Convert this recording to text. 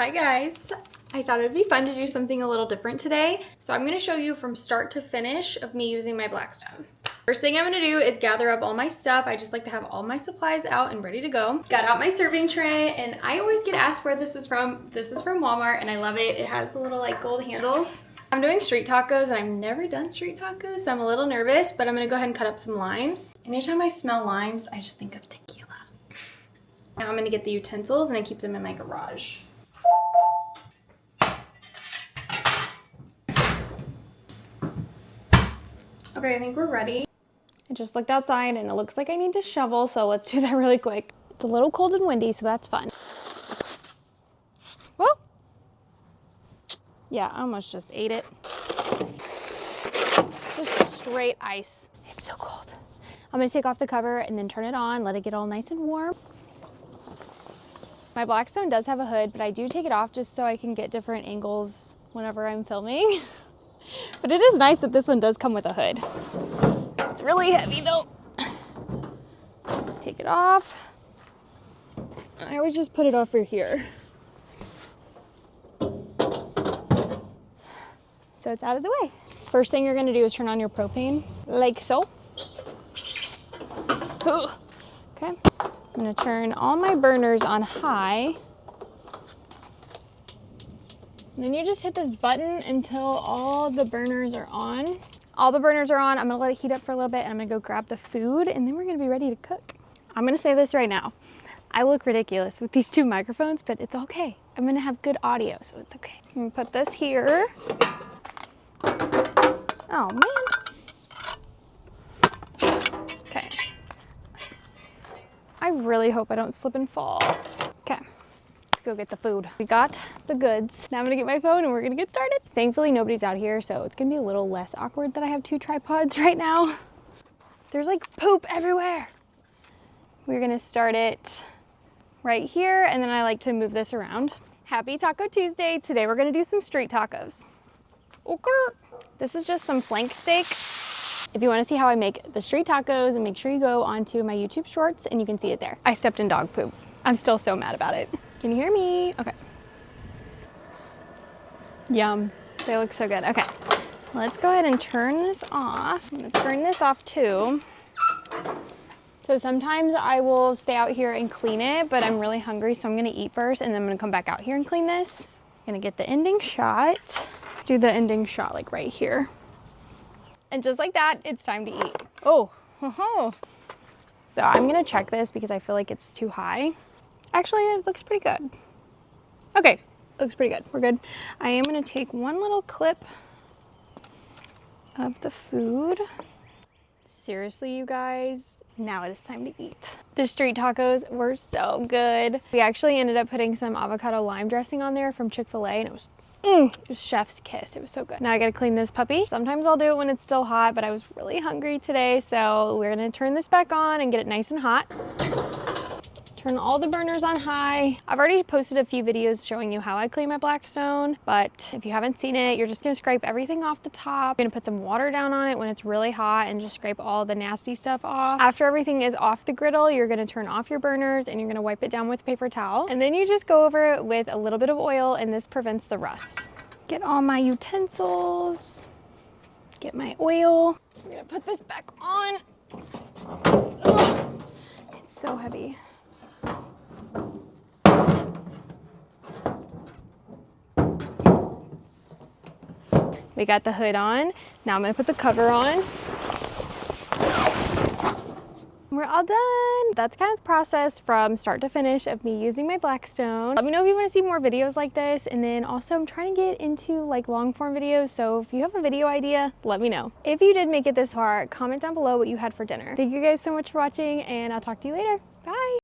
Hi guys, I thought it'd be fun to do something a little different today. So I'm gonna show you from start to finish of me using my Blackstone. First thing I'm gonna do is gather up all my stuff. I just like to have all my supplies out and ready to go. Got out my serving tray, and I always get asked where this is from. This is from Walmart, and I love it. It has the little like gold handles. I'm doing street tacos, and I've never done street tacos, so I'm a little nervous, but I'm gonna go ahead and cut up some limes. Anytime I smell limes, I just think of tequila. Now I'm gonna get the utensils, and I keep them in my garage. Okay, I think we're ready. I just looked outside and it looks like I need to shovel, so let's do that really quick. It's a little cold and windy, so that's fun. Well, yeah, I almost just ate it. Just straight ice. It's so cold. I'm gonna take off the cover and then turn it on, let it get all nice and warm. My Blackstone does have a hood, but I do take it off just so I can get different angles whenever I'm filming. But it is nice that this one does come with a hood. It's really heavy though. Just take it off. I always just put it over here. So it's out of the way. First thing you're gonna do is turn on your propane, like so. Okay, I'm gonna turn all my burners on high. And then you just hit this button until all the burners are on. All the burners are on. I'm gonna let it heat up for a little bit, and I'm gonna go grab the food, and then we're gonna be ready to cook. I'm gonna say this right now. I look ridiculous with these two microphones, but it's okay. I'm gonna have good audio, so it's okay. I'm gonna put this here. Oh man. Okay. I really hope I don't slip and fall. Okay. Let's go get the food. We got the goods. Now I'm gonna get my phone and we're gonna get started. Thankfully nobody's out here, so it's gonna be a little less awkward that I have two tripods right now. There's like poop everywhere. We're gonna start it right here, and then I like to move this around. Happy Taco Tuesday. Today we're gonna do some street tacos. Okay. This is just some flank steak. If you wanna see how I make the street tacos, and make sure you go onto my YouTube shorts and you can see it there. I stepped in dog poop. I'm still so mad about it. Can you hear me? Okay. Yum. They look so good. Okay. Let's go ahead and turn this off. I'm gonna turn this off too. So sometimes I will stay out here and clean it, but I'm really hungry, so I'm gonna eat first, and then I'm gonna come back out here and clean this. I'm gonna get the ending shot. Do the ending shot like right here. And just like that, it's time to eat. Oh, So I'm gonna check this because I feel like it's too high. Actually, it looks pretty good. Okay, looks pretty good. We're good. I am gonna take one little clip of the food. Seriously, you guys, now it is time to eat. The street tacos were so good. We actually ended up putting some avocado lime dressing on there from Chick-fil-A, and it was chef's kiss. It was so good. Now I gotta clean this puppy. Sometimes I'll do it when it's still hot, but I was really hungry today, so we're gonna turn this back on and get it nice and hot. Turn all the burners on high. I've already posted a few videos showing you how I clean my Blackstone, but if you haven't seen it, you're just gonna scrape everything off the top. You're gonna put some water down on it when it's really hot and just scrape all the nasty stuff off. After everything is off the griddle, you're gonna turn off your burners and you're gonna wipe it down with a paper towel. And then you just go over it with a little bit of oil, and this prevents the rust. Get all my utensils, get my oil. I'm gonna put this back on. Ugh, it's so heavy. We got the hood on. Now I'm gonna put the cover on. We're all done. That's kind of the process from start to finish of me using my Blackstone. Let me know if you want to see more videos like this, and then also I'm trying to get into like long form videos, so if you have a video idea, let me know. If you did make it this far, comment down below what you had for dinner. Thank you guys so much for watching, and I'll talk to you later. Bye.